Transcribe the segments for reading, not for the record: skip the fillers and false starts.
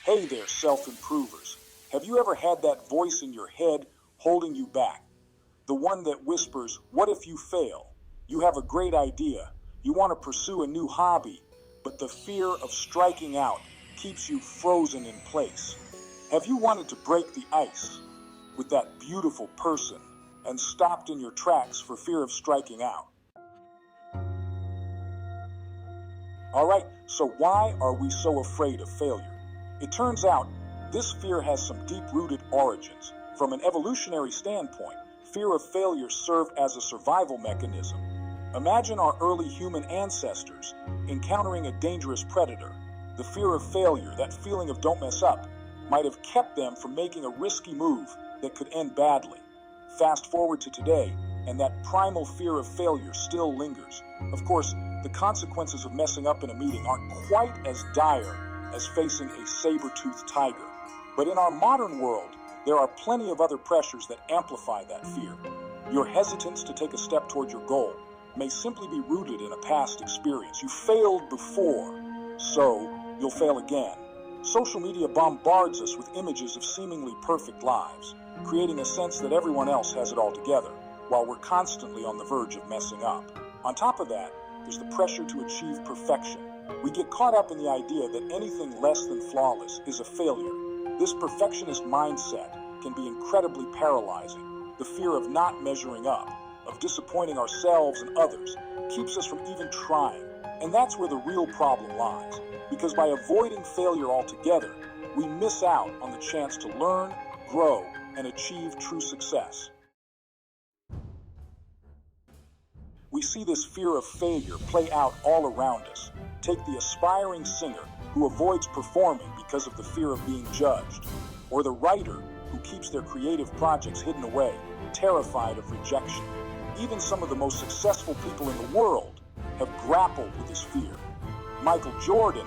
Hey there, self-improvers. Have you ever had that voice in your head holding you back? The one that whispers, what if you fail? You have a great idea. You want to pursue a new hobby, but the fear of striking out keeps you frozen in place. Have you wanted to break the ice with that beautiful person and stopped in your tracks for fear of striking out? Alright, so why are we so afraid of failure? It turns out this fear has some deep-rooted origins. From an evolutionary standpoint, fear of failure served as a survival mechanism. Imagine our early human ancestors encountering a dangerous predator. The fear of failure, that feeling of don't mess up, might have kept them from making a risky move that could end badly. Fast forward to today, and that primal fear of failure still lingers. Of course, the consequences of messing up in a meeting aren't quite as dire as facing a saber-toothed tiger. But in our modern world, there are plenty of other pressures that amplify that fear. Your hesitance to take a step toward your goal may simply be rooted in a past experience. You failed before, so you'll fail again. Social media bombards us with images of seemingly perfect lives, creating a sense that everyone else has it all together, while we're constantly on the verge of messing up. On top of that, there's the pressure to achieve perfection. We get caught up in the idea that anything less than flawless is a failure. This perfectionist mindset can be incredibly paralyzing. The fear of not measuring up, of disappointing ourselves and others, keeps us from even trying. And that's where the real problem lies. Because by avoiding failure altogether, we miss out on the chance to learn, grow, and achieve true success. We see this fear of failure play out all around us. Take the aspiring singer who avoids performing because of the fear of being judged, or the writer who keeps their creative projects hidden away, terrified of rejection. Even some of the most successful people in the world have grappled with this fear. Michael Jordan,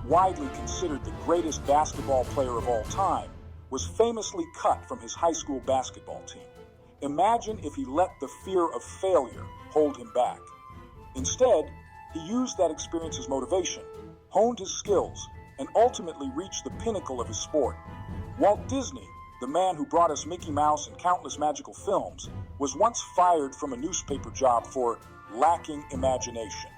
widely considered the greatest basketball player of all time, was famously cut from his high school basketball team. Imagine if he let the fear of failure hold him back. Instead, he used that experience as motivation, honed his skills, and ultimately reached the pinnacle of his sport. Walt Disney, the man who brought us Mickey Mouse and countless magical films, was once fired from a newspaper job for lacking imagination.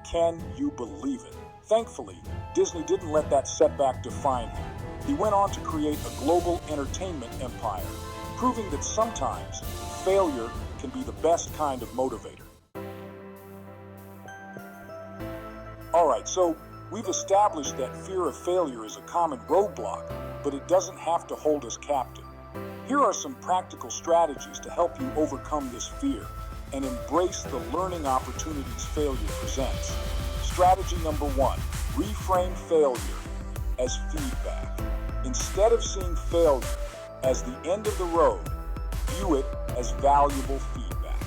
Can you believe it? Thankfully, Disney didn't let that setback define him. He went on to create a global entertainment empire, proving that sometimes failure can be the best kind of motivator. Alright, so we've established that fear of failure is a common roadblock, but it doesn't have to hold us captive. Here are some practical strategies to help you overcome this fear and embrace the learning opportunities failure presents. Strategy number 1, reframe failure as feedback. Instead of seeing failure as the end of the road, view it as valuable feedback.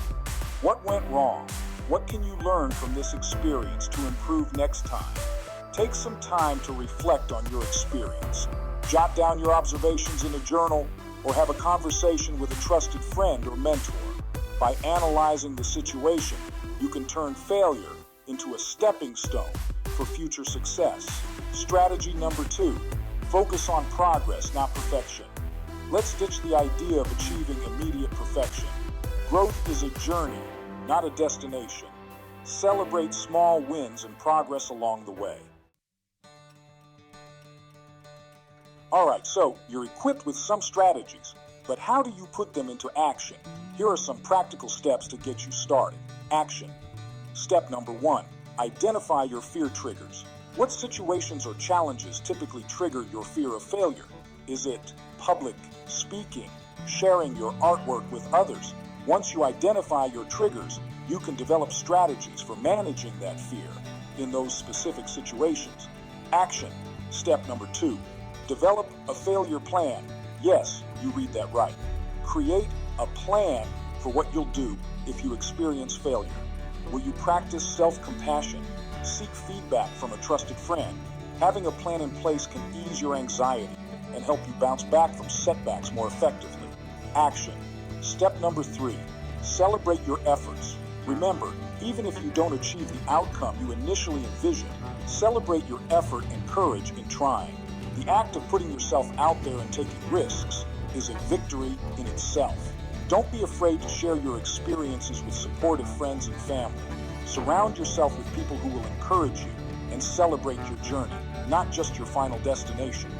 What went wrong? What can you learn from this experience to improve next time? Take some time to reflect on your experience. Jot down your observations in a journal or have a conversation with a trusted friend or mentor. By analyzing the situation, you can turn failure into a stepping stone for future success. Strategy number 2, focus on progress, not perfection. Let's ditch the idea of achieving immediate perfection. Growth is a journey, not a destination. Celebrate small wins and progress along the way. Alright, so you're equipped with some strategies, but how do you put them into action? Here are some practical steps to get you started. Action. Step number 1, identify your fear triggers. What situations or challenges typically trigger your fear of failure? Is it public speaking, sharing your artwork with others? Once you identify your triggers, you can develop strategies for managing that fear in those specific situations. Action. Step number 2, develop a failure plan. Yes, you read that right. Create a plan for what you'll do if you experience failure. Will you practice self-compassion? Seek feedback from a trusted friend. Having a plan in place can ease your anxiety and help you bounce back from setbacks more effectively. Action. Step number 3, celebrate your efforts. Remember, even if you don't achieve the outcome you initially envisioned, celebrate your effort and courage in trying. The act of putting yourself out there and taking risks is a victory in itself. Don't be afraid to share your experiences with supportive friends and family. Surround yourself with people who will encourage you and celebrate your journey, not just your final destination.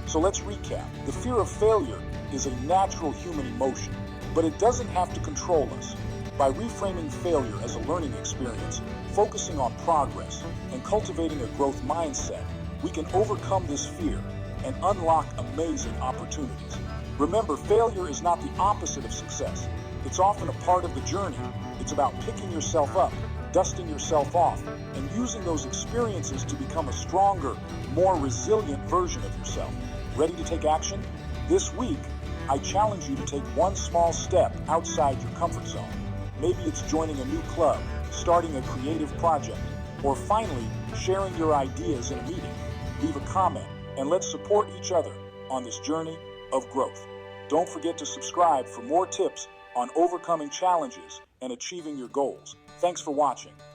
So let's recap. The fear of failure is a natural human emotion, but it doesn't have to control us. By reframing failure as a learning experience, focusing on progress, and cultivating a growth mindset, we can overcome this fear and unlock amazing opportunities. Remember, failure is not the opposite of success. It's often a part of the journey. It's about picking yourself up, dusting yourself off, and using those experiences to become a stronger, more resilient version of yourself. Ready to take action? This week, I challenge you to take one small step outside your comfort zone. Maybe it's joining a new club, starting a creative project, or finally sharing your ideas in a meeting. Leave a comment and let's support each other on this journey of growth. Don't forget to subscribe for more tips on overcoming challenges and achieving your goals. Thanks for watching.